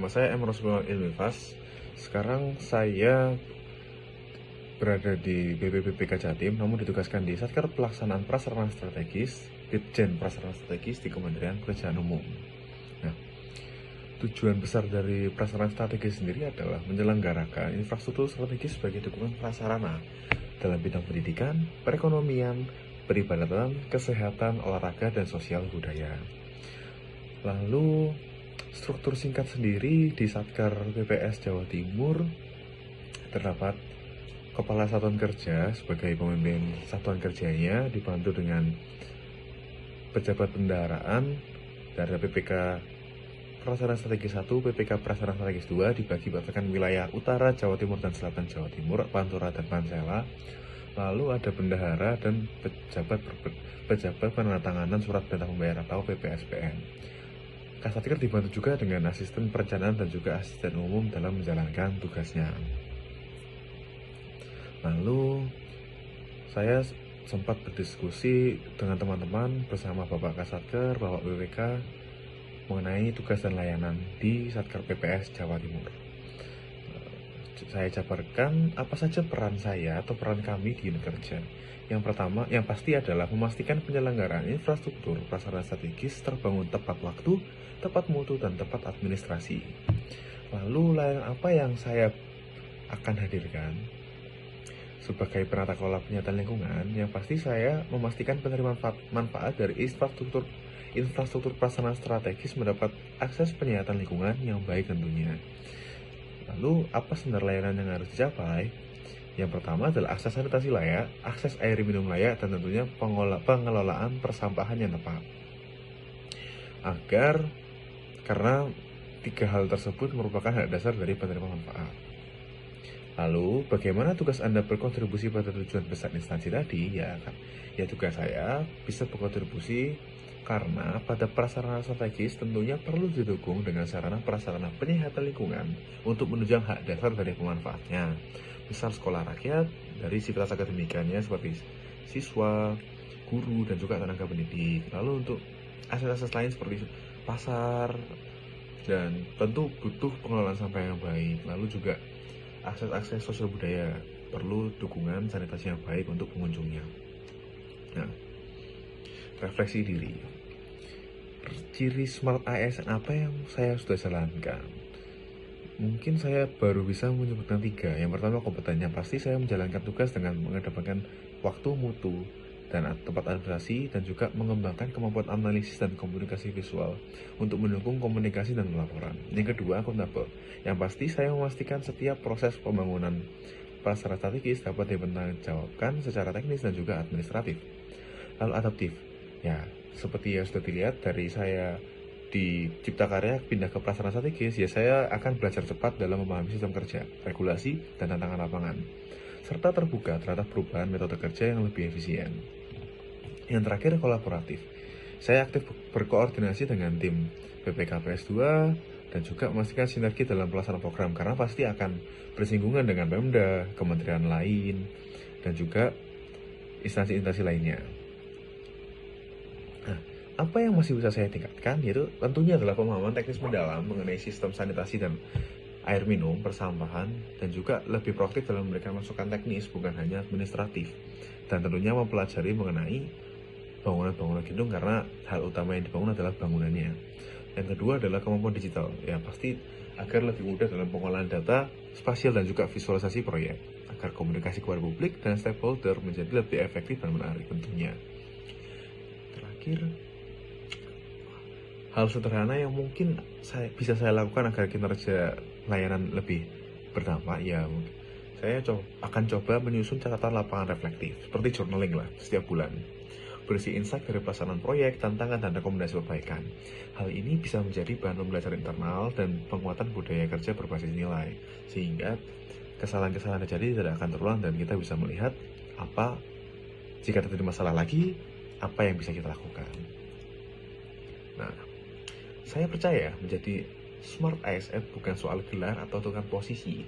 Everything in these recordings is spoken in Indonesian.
nama saya M. Rosmil Ilmifas. Sekarang saya berada di BPPBK Jatim, namun ditugaskan di Satker Pelaksanaan Prasarana Strategis, Ditjen Prasarana Strategis di Kementerian Pekerjaan Umum. Nah, tujuan besar dari prasarana strategis sendiri adalah menyelenggarakan infrastruktur strategis sebagai dukungan prasarana dalam bidang pendidikan, perekonomian, peribadatan, kesehatan, olahraga, dan sosial budaya. Lalu, struktur singkat sendiri di Satker PPS Jawa Timur terdapat Kepala Satuan Kerja sebagai pemimpin satuan kerjanya, dibantu dengan pejabat bendaharaan dari PPK Prasarana Strategis 1, PPK Prasarana Strategis 2 dibagi berdasarkan wilayah utara Jawa Timur dan selatan Jawa Timur, Pantura dan Pansela. Lalu ada bendahara dan pejabat penandatanganan surat perintah pembayaran atau PPSPM. Kasatker dibantu juga dengan asisten perencanaan dan juga asisten umum dalam menjalankan tugasnya. Lalu saya sempat berdiskusi dengan teman-teman bersama Bapak Kasatker, Bapak BPK mengenai tugas dan layanan di Satker PPS Jawa Timur. Saya jabarkan apa saja peran saya atau peran kami di unit kerja. Yang pertama, yang pasti adalah memastikan penyelenggaraan infrastruktur prasarana strategis terbangun tepat waktu, tepat mutu, dan tepat administrasi. Lalu layanan apa yang saya akan hadirkan? Sebagai penata kelola penyataan lingkungan, yang pasti saya memastikan penerima manfaat dari infrastruktur prasarana strategis mendapat akses penyihatan lingkungan yang baik tentunya. Lalu, apa standar layanan yang harus dicapai? Yang pertama adalah akses sanitasi layak, akses air minum layak, dan tentunya pengelolaan persampahan yang tepat. Karena tiga hal tersebut merupakan hak dasar dari penerima manfaat. Lalu, bagaimana tugas Anda berkontribusi pada tujuan besar instansi tadi? Ya tugas saya bisa berkontribusi karena pada prasarana strategis tentunya perlu didukung dengan sarana prasarana penyihatan lingkungan untuk menunjang hak dasar dari pemanfaatnya. Misal sekolah rakyat dari sivitas akademikannya seperti siswa, guru, dan juga tenaga pendidik. Lalu untuk akses-akses lain seperti pasar, dan tentu butuh pengelolaan sampah yang baik. Lalu juga akses sosial budaya, perlu dukungan sanitasi yang baik untuk pengunjungnya. Nah, refleksi diri. Ciri Smart ASN apa yang saya sudah jalankan? Mungkin saya baru bisa menyebutkan 3. Yang pertama, kompetennya pasti saya menjalankan tugas dengan mengedepankan waktu, mutu, dan tempat administrasi, dan juga mengembangkan kemampuan analisis dan komunikasi visual untuk mendukung komunikasi dan pelaporan. Yang kedua, akuntabel. Yang pasti saya memastikan setiap proses pembangunan prasarana strategis dapat dipertanggungjawabkan secara teknis dan juga administratif. Lalu adaptif. Ya, seperti yang sudah dilihat dari saya di Cipta Karya pindah ke prasarana strategis, ya saya akan belajar cepat dalam memahami sistem kerja, regulasi, dan tantangan lapangan, serta terbuka terhadap perubahan metode kerja yang lebih efisien. Yang terakhir, kolaboratif. Saya aktif berkoordinasi dengan tim PPKPS 2 dan juga memastikan sinergi dalam pelaksanaan program karena pasti akan bersinggungan dengan Pemda, kementerian lain, dan juga instansi-instansi lainnya. Nah, apa yang masih bisa saya tingkatkan yaitu tentunya adalah pemahaman teknis mendalam mengenai sistem sanitasi dan air minum, persampahan, dan juga lebih proaktif dalam memberikan masukan teknis bukan hanya administratif. Dan tentunya mempelajari mengenai bangunan-bangunan gedung karena hal utama yang dibangun adalah bangunannya. Yang kedua adalah kemampuan digital, ya pasti agar lebih mudah dalam pengolahan data spasial dan juga visualisasi proyek, agar komunikasi kepada publik dan stakeholder menjadi lebih efektif dan menarik tentunya. Terakhir, hal sederhana yang mungkin bisa saya lakukan agar kinerja layanan lebih berdampak, ya saya akan coba menyusun catatan lapangan reflektif seperti journaling lah setiap bulan, berisi insight dari pelaksanaan proyek, tantangan, dan rekomendasi perbaikan. Hal ini bisa menjadi bahan pembelajaran internal dan penguatan budaya kerja berbasis nilai, sehingga kesalahan-kesalahan terjadi tidak akan terulang dan kita bisa melihat apa jika terjadi masalah lagi, apa yang bisa kita lakukan. Nah, saya percaya menjadi Smart ASN bukan soal gelar atau dengan posisi,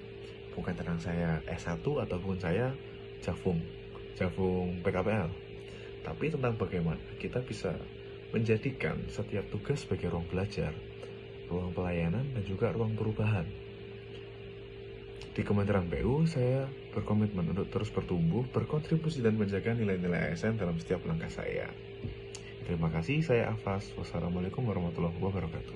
bukan tentang saya S1 ataupun saya Javung PKPL, tapi tentang bagaimana kita bisa menjadikan setiap tugas sebagai ruang belajar ruang pelayanan, dan juga ruang perubahan. Di Kementerian PU, saya berkomitmen untuk terus bertumbuh, berkontribusi, dan menjaga nilai-nilai ASN dalam setiap langkah saya. Terima kasih, saya Afas. Wassalamualaikum warahmatullahi wabarakatuh.